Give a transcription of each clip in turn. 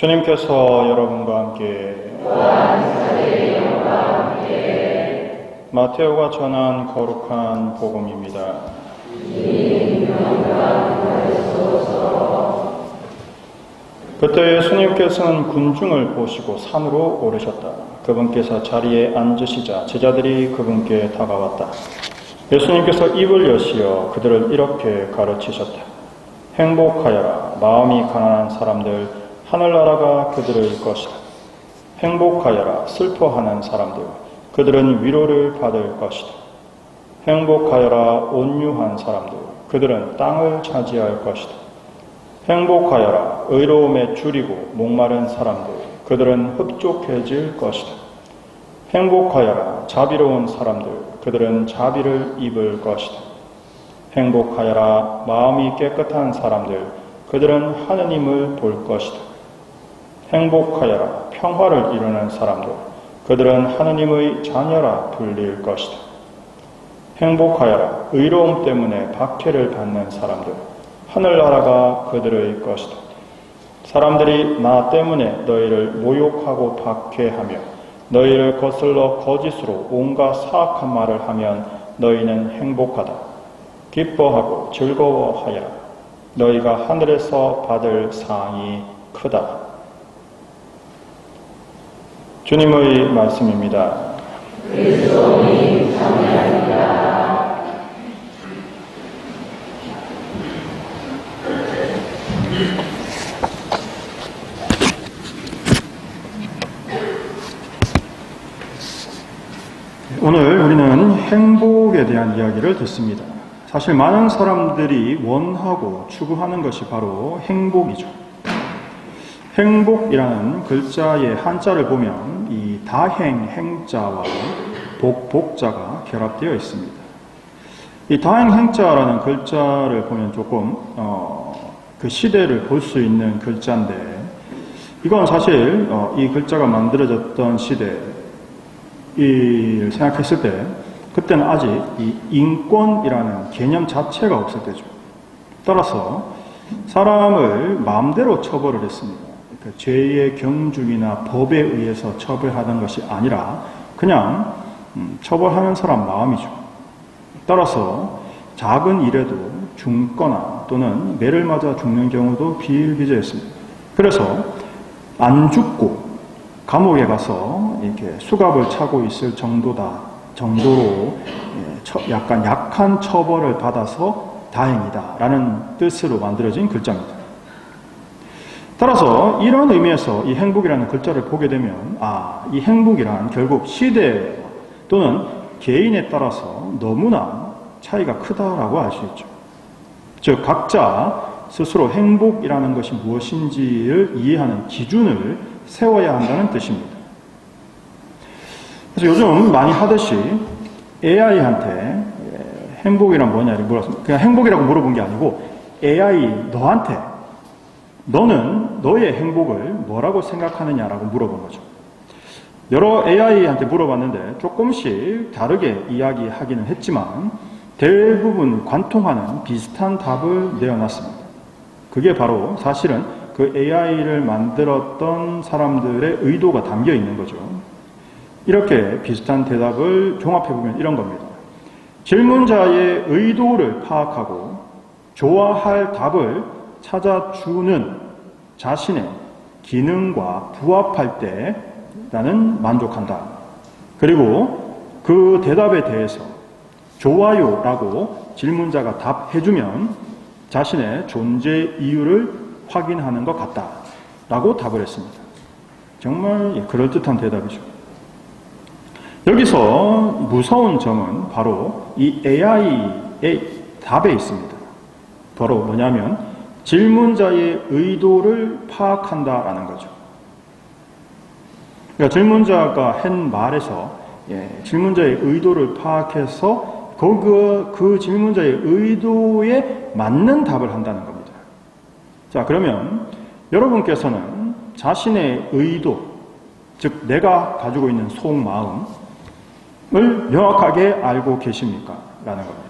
주님께서 여러분과 함께 마테오가 전한 거룩한 복음입니다. 그때 예수님께서는 군중을 보시고 산으로 오르셨다. 그분께서 자리에 앉으시자 제자들이 그분께 다가왔다. 예수님께서 입을 여시어 그들을 이렇게 가르치셨다. 행복하여라. 마음이 가난한 사람들, 하늘나라가 그들의 것이다. 행복하여라. 슬퍼하는 사람들, 그들은 위로를 받을 것이다. 행복하여라. 온유한 사람들, 그들은 땅을 차지할 것이다. 행복하여라. 의로움에 줄이고 목마른 사람들, 그들은 흡족해질 것이다. 행복하여라. 자비로운 사람들, 그들은 자비를 입을 것이다. 행복하여라. 마음이 깨끗한 사람들, 그들은 하느님을 볼 것이다. 행복하여라. 평화를 이루는 사람들, 그들은 하느님의 자녀라 불릴 것이다. 행복하여라. 의로움 때문에 박해를 받는 사람들, 하늘나라가 그들의 것이다. 사람들이 나 때문에 너희를 모욕하고 박해하며 너희를 거슬러 거짓으로 온갖 사악한 말을 하면 너희는 행복하다. 기뻐하고 즐거워하여라. 너희가 하늘에서 받을 상이 크다. 주님의 말씀입니다. 그리스도님 감사합니다. 오늘 우리는 행복에 대한 이야기를 듣습니다. 사실 많은 사람들이 원하고 추구하는 것이 바로 행복이죠. 행복이라는 글자의 한자를 보면 이 다행 행자와 복자가 결합되어 있습니다. 이 다행 행자라는 글자를 보면 조금 그 시대를 볼 수 있는 글자인데, 이건 사실 이 글자가 만들어졌던 시대를 생각했을 때 그때는 아직 이 인권이라는 개념 자체가 없을 때죠. 따라서 사람을 마음대로 처벌을 했습니다. 그러니까 죄의 경중이나 법에 의해서 처벌하는 것이 아니라 그냥 처벌하는 사람 마음이죠. 따라서 작은 일에도 죽거나 또는 매를 맞아 죽는 경우도 비일비재했습니다. 그래서 안 죽고 감옥에 가서 이렇게 수갑을 차고 있을 정도로 약간 약한 처벌을 받아서 다행이다 라는 뜻으로 만들어진 글자입니다. 따라서 이런 의미에서 이 행복이라는 글자를 보게 되면 이 행복이란 결국 시대 또는 개인에 따라서 너무나 차이가 크다라고 알 수 있죠. 즉 각자 스스로 행복이라는 것이 무엇인지를 이해하는 기준을 세워야 한다는 뜻입니다. 그래서 요즘 많이 하듯이 AI한테 행복이란 뭐냐를 물었습니다. 그냥 행복이라고 물어본 게 아니고 AI 너한테 너는 너의 행복을 뭐라고 생각하느냐라고 물어본 거죠. 여러 AI한테 물어봤는데 조금씩 다르게 이야기하기는 했지만 대부분 관통하는 비슷한 답을 내어놨습니다. 그게 바로 사실은 그 AI를 만들었던 사람들의 의도가 담겨 있는 거죠. 이렇게 비슷한 대답을 종합해보면 이런 겁니다. 질문자의 의도를 파악하고 좋아할 답을 찾아주는 자신의 기능과 부합할 때 나는 만족한다. 그리고 그 대답에 대해서 좋아요라고 질문자가 답해주면 자신의 존재 이유를 확인하는 것 같다 라고 답을 했습니다. 정말 그럴듯한 대답이죠. 여기서 무서운 점은 바로 이 AI의 답에 있습니다. 바로 뭐냐면 질문자의 의도를 파악한다라는 거죠. 그러니까 질문자가 한 말에서 질문자의 의도를 파악해서 그 질문자의 의도에 맞는 답을 한다는 겁니다. 자, 그러면 여러분께서는 자신의 의도, 즉 내가 가지고 있는 속마음을 명확하게 알고 계십니까? 라는 겁니다.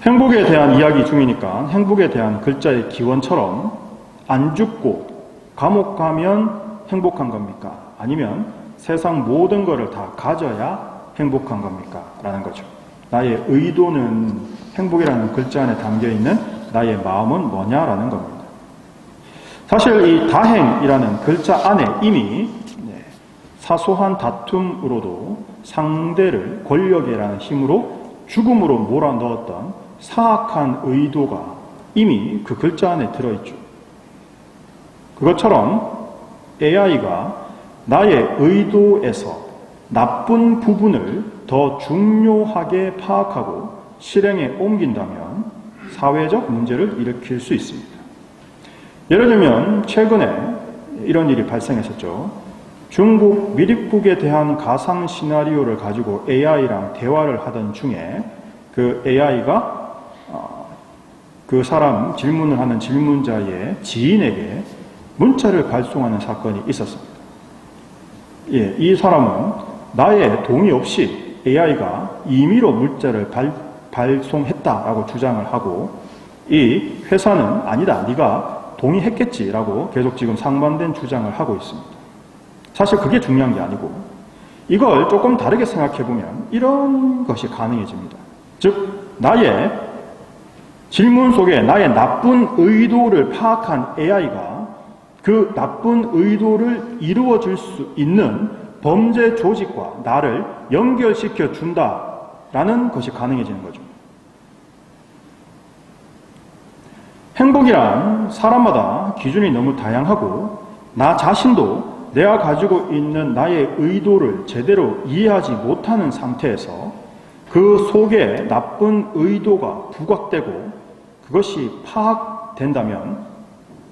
행복에 대한 이야기 중이니까 행복에 대한 글자의 기원처럼 안 죽고 감옥 가면 행복한 겁니까? 아니면 세상 모든 것을 다 가져야 행복한 겁니까? 라는 거죠. 나의 의도는 행복이라는 글자 안에 담겨있는 나의 마음은 뭐냐라는 겁니다. 사실 이 다행이라는 글자 안에 이미 사소한 다툼으로도 상대를 권력이라는 힘으로 죽음으로 몰아넣었던 사악한 의도가 이미 그 글자 안에 들어있죠. 그것처럼 AI가 나의 의도에서 나쁜 부분을 더 중요하게 파악하고 실행에 옮긴다면 사회적 문제를 일으킬 수 있습니다. 예를 들면 최근에 이런 일이 발생했었죠. 중국 미립국에 대한 가상 시나리오를 가지고 AI랑 대화를 하던 중에 그 AI가 그 사람 질문을 하는 질문자의 지인에게 문자를 발송하는 사건이 있었습니다. 예, 이 사람은 나의 동의 없이 AI가 임의로 문자를 발송했다라고 주장을 하고 이 회사는 아니다, 네가 동의했겠지라고 계속 지금 상반된 주장을 하고 있습니다. 사실 그게 중요한 게 아니고 이걸 조금 다르게 생각해보면 이런 것이 가능해집니다. 즉 나의 질문 속에 나의 나쁜 의도를 파악한 AI가 그 나쁜 의도를 이루어줄 수 있는 범죄 조직과 나를 연결시켜 준다라는 것이 가능해지는 거죠. 행복이란 사람마다 기준이 너무 다양하고 나 자신도 내가 가지고 있는 나의 의도를 제대로 이해하지 못하는 상태에서 그 속에 나쁜 의도가 부각되고 그것이 파악된다면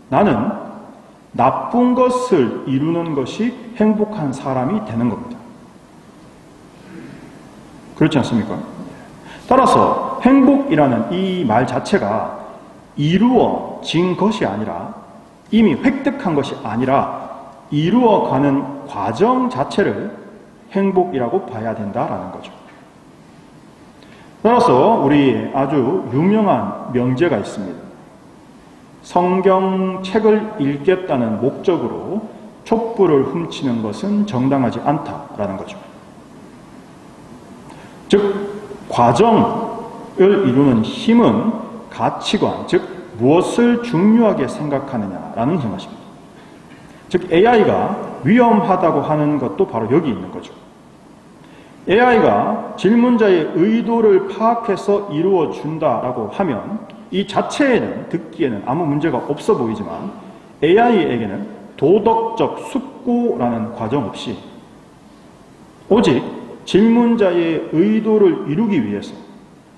나는 나쁜 것을 이루는 것이 행복한 사람이 되는 겁니다. 그렇지 않습니까? 따라서 행복이라는 이 말 자체가 이루어진 것이 아니라 이미 획득한 것이 아니라 이루어가는 과정 자체를 행복이라고 봐야 된다라는 거죠. 따라서 우리 아주 유명한 명제가 있습니다. 성경책을 읽겠다는 목적으로 촛불을 훔치는 것은 정당하지 않다라는 거죠. 즉 과정을 이루는 힘은 가치관, 즉 무엇을 중요하게 생각하느냐라는 것입니다. 즉 AI가 위험하다고 하는 것도 바로 여기 있는 거죠. AI가 질문자의 의도를 파악해서 이루어준다라고 하면 이 자체에는 듣기에는 아무 문제가 없어 보이지만 AI에게는 도덕적 숙고라는 과정 없이 오직 질문자의 의도를 이루기 위해서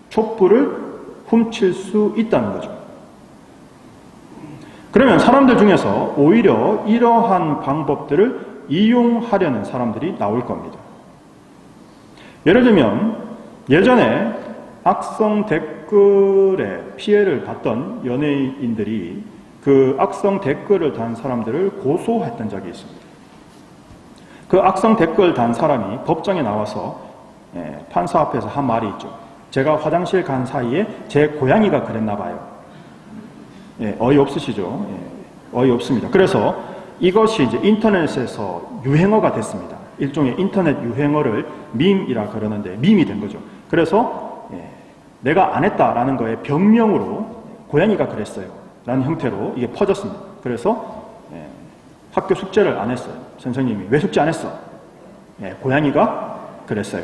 촛불을 훔칠 수 있다는 거죠. 그러면 사람들 중에서 오히려 이러한 방법들을 이용하려는 사람들이 나올 겁니다. 예를 들면 예전에 악성 댓글에 피해를 봤던 연예인들이 그 악성 댓글을 단 사람들을 고소했던 적이 있습니다. 그 악성 댓글 단 사람이 법정에 나와서 판사 앞에서 한 말이 있죠. 제가 화장실 간 사이에 제 고양이가 그랬나 봐요. 어이없으시죠? 어이없습니다. 그래서 이것이 이제 인터넷에서 유행어가 됐습니다. 일종의 인터넷 유행어를 밈이라 그러는데 밈이 된 거죠. 그래서 내가 안 했다라는 거에 병명으로 고양이가 그랬어요 라는 형태로 이게 퍼졌습니다. 그래서 학교 숙제를 안 했어요. 선생님이 왜 숙제 안 했어? 고양이가 그랬어요.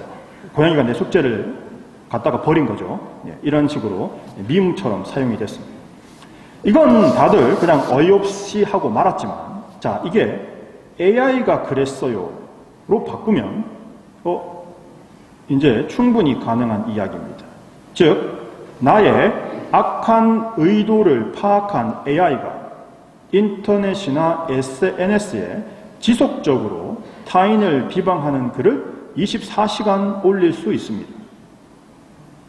고양이가 내 숙제를 갖다가 버린 거죠. 이런 식으로 밈처럼 사용이 됐습니다. 이건 다들 그냥 어이없이 하고 말았지만 자 이게 AI가 그랬어요 로 바꾸면 이제 충분히 가능한 이야기입니다. 즉 나의 악한 의도를 파악한 AI가 인터넷이나 SNS에 지속적으로 타인을 비방하는 글을 24시간 올릴 수 있습니다.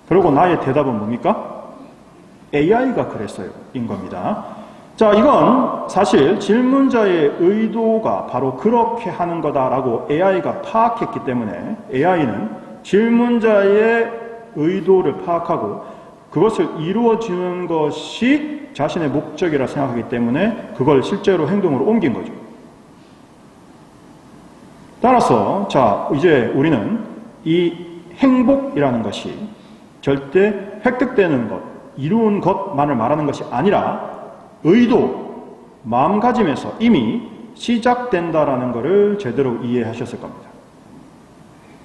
그리고 나의 대답은 뭡니까? AI가 그랬어요 인 겁니다. 자, 이건 사실 질문자의 의도가 바로 그렇게 하는 거다라고 AI가 파악했기 때문에 AI는 질문자의 의도를 파악하고 그것을 이루어지는 것이 자신의 목적이라 생각하기 때문에 그걸 실제로 행동으로 옮긴 거죠. 따라서 자, 이제 우리는 이 행복이라는 것이 절대 획득되는 것, 이루는 것만을 말하는 것이 아니라 의도, 마음가짐에서 이미 시작된다라는 것을 제대로 이해하셨을 겁니다.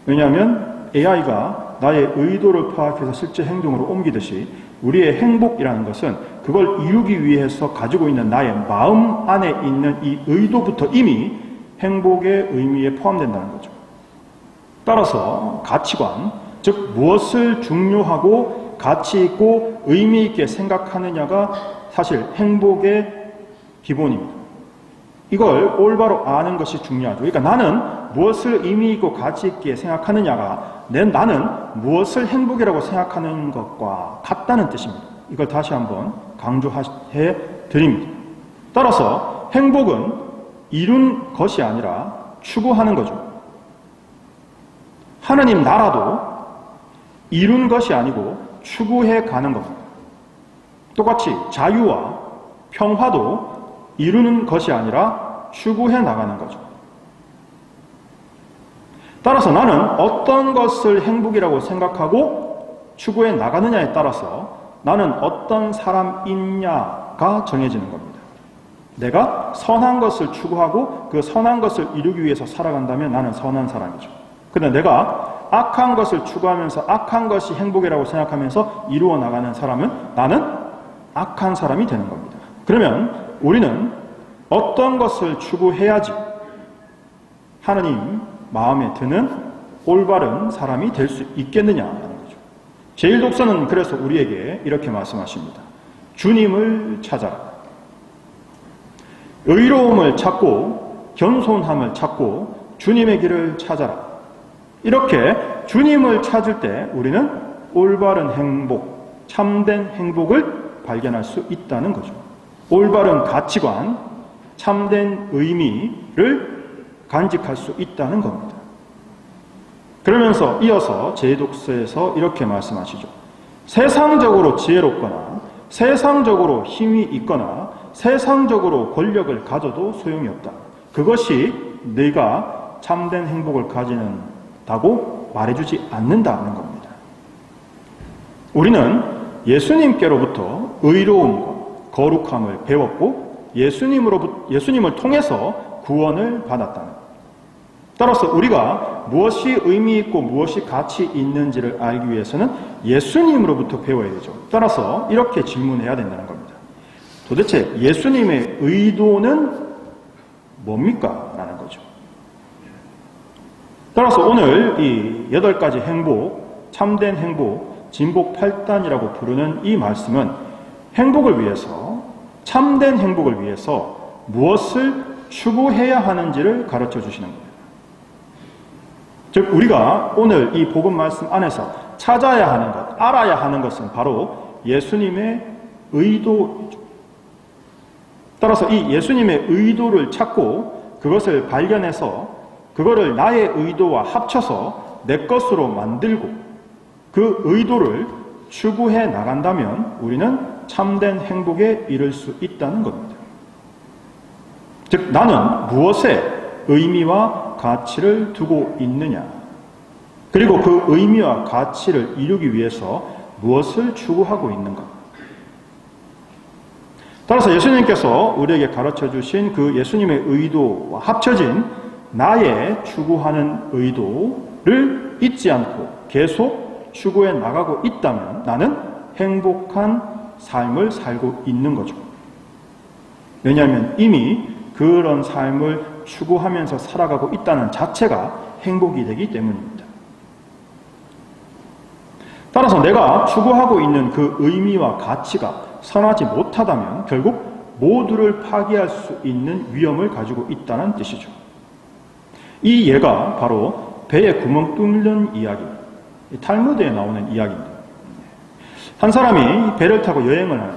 왜냐하면 AI가 나의 의도를 파악해서 실제 행동으로 옮기듯이 우리의 행복이라는 것은 그걸 이루기 위해서 가지고 있는 나의 마음 안에 있는 이 의도부터 이미 행복의 의미에 포함된다는 거죠. 따라서 가치관, 즉 무엇을 중요하고 가치 있고 의미 있게 생각하느냐가 사실 행복의 기본입니다. 이걸 올바로 아는 것이 중요하죠. 그러니까 나는 무엇을 의미 있고 가치 있게 생각하느냐가 나는 무엇을 행복이라고 생각하는 것과 같다는 뜻입니다. 이걸 다시 한번 강조해 드립니다. 따라서 행복은 이룬 것이 아니라 추구하는 거죠. 하나님 나라도 이룬 것이 아니고 추구해 가는 겁니다. 똑같이 자유와 평화도 이루는 것이 아니라 추구해 나가는 거죠. 따라서 나는 어떤 것을 행복이라고 생각하고 추구해 나가느냐에 따라서 나는 어떤 사람이냐가 정해지는 겁니다. 내가 선한 것을 추구하고 그 선한 것을 이루기 위해서 살아간다면 나는 선한 사람이죠. 그런데 내가 악한 것을 추구하면서 악한 것이 행복이라고 생각하면서 이루어 나가는 사람은 나는 악한 사람이 되는 겁니다. 그러면 우리는 어떤 것을 추구해야지 하나님 마음에 드는 올바른 사람이 될 수 있겠느냐는 거죠. 제1독서는 그래서 우리에게 이렇게 말씀하십니다. 주님을 찾아라. 의로움을 찾고 겸손함을 찾고 주님의 길을 찾아라. 이렇게 주님을 찾을 때 우리는 올바른 행복, 참된 행복을 발견할 수 있다는 거죠. 올바른 가치관, 참된 의미를 간직할 수 있다는 겁니다. 그러면서 이어서 제 독서에서 이렇게 말씀하시죠. 세상적으로 지혜롭거나 세상적으로 힘이 있거나 세상적으로 권력을 가져도 소용이 없다. 그것이 네가 참된 행복을 가지는다고 말해주지 않는다는 겁니다. 우리는 예수님께로부터 의로움과 거룩함을 배웠고 예수님을 통해서 구원을 받았다는 것. 따라서 우리가 무엇이 의미 있고 무엇이 가치 있는지를 알기 위해서는 예수님으로부터 배워야 되죠. 따라서 이렇게 질문해야 된다는 겁니다. 도대체 예수님의 의도는 뭡니까? 라는 거죠. 따라서 오늘 이 8가지 행복, 참된 행복, 진복 8단이라고 부르는 이 말씀은 행복을 위해서, 참된 행복을 위해서 무엇을 추구해야 하는지를 가르쳐 주시는 겁니다. 즉 우리가 오늘 이 복음 말씀 안에서 찾아야 하는 것, 알아야 하는 것은 바로 예수님의 의도이죠. 따라서 이 예수님의 의도를 찾고 그것을 발견해서 그거를 나의 의도와 합쳐서 내 것으로 만들고 그 의도를 추구해 나간다면 우리는 참된 행복에 이를 수 있다는 겁니다. 즉 나는 무엇에 의미와 가치를 두고 있느냐, 그리고 그 의미와 가치를 이루기 위해서 무엇을 추구하고 있는가. 따라서 예수님께서 우리에게 가르쳐 주신 그 예수님의 의도와 합쳐진 나의 추구하는 의도를 잊지 않고 계속 추구해 나가고 있다면 나는 행복한 삶을 살고 있는 거죠. 왜냐하면 이미 그런 삶을 추구하면서 살아가고 있다는 자체가 행복이 되기 때문입니다. 따라서 내가 추구하고 있는 그 의미와 가치가 선하지 못하다면 결국 모두를 파괴할 수 있는 위험을 가지고 있다는 뜻이죠. 이 예가 바로 배에 구멍 뚫는 이야기, 탈무드에 나오는 이야기입니다. 한 사람이 배를 타고 여행을 하는,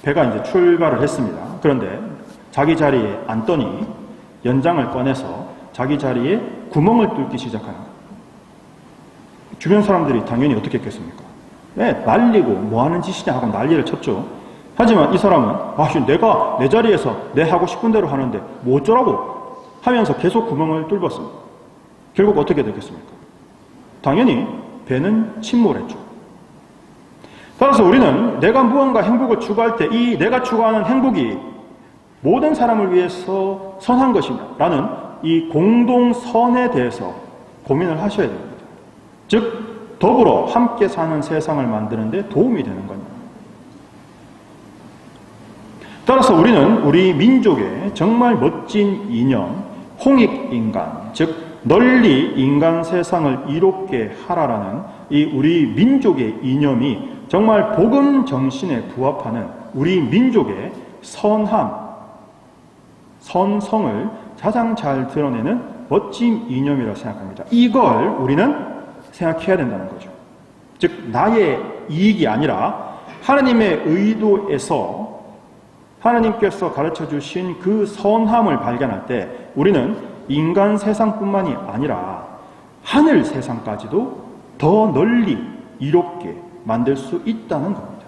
배가 이제 출발을 했습니다. 그런데 자기 자리에 앉더니 연장을 꺼내서 자기 자리에 구멍을 뚫기 시작하는 거예요. 주변 사람들이 당연히 어떻게 했겠습니까? 날리고 뭐 하는 짓이냐 하고 난리를 쳤죠. 하지만 이 사람은 내가 내 자리에서 내 하고 싶은 대로 하는데 뭐 어쩌라고 하면서 계속 구멍을 뚫었습니다. 결국 어떻게 되겠습니까? 당연히 배는 침몰했죠. 따라서 우리는 내가 무언가 행복을 추구할 때 이 내가 추구하는 행복이 모든 사람을 위해서 선한 것이냐 라는 이 공동선에 대해서 고민을 하셔야 됩니다. 즉 더불어 함께 사는 세상을 만드는 데 도움이 되는 겁니다. 따라서 우리는 우리 민족의 정말 멋진 이념, 홍익인간, 즉 널리 인간 세상을 이롭게 하라라는 이 우리 민족의 이념이 정말 복음 정신에 부합하는 우리 민족의 선함, 선성을 가장 잘 드러내는 멋진 이념이라고 생각합니다. 이걸 우리는 생각해야 된다는 거죠. 즉 나의 이익이 아니라 하나님의 의도에서 하나님께서 가르쳐 주신 그 선함을 발견할 때 우리는 인간 세상뿐만이 아니라 하늘 세상까지도 더 널리 이롭게 만들 수 있다는 겁니다.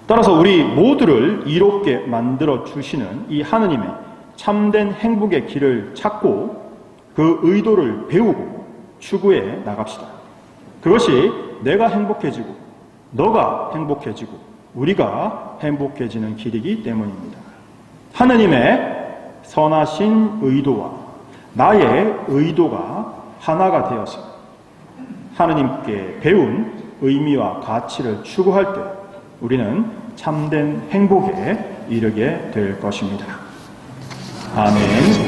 따라서 우리 모두를 이롭게 만들어 주시는 이 하느님의 참된 행복의 길을 찾고 그 의도를 배우고 추구해 나갑시다. 그것이 내가 행복해지고 너가 행복해지고 우리가 행복해지는 길이기 때문입니다. 하느님의 선하신 의도와 나의 의도가 하나가 되어서 하느님께 배운 의미와 가치를 추구할 때 우리는 참된 행복에 이르게 될 것입니다. 아멘.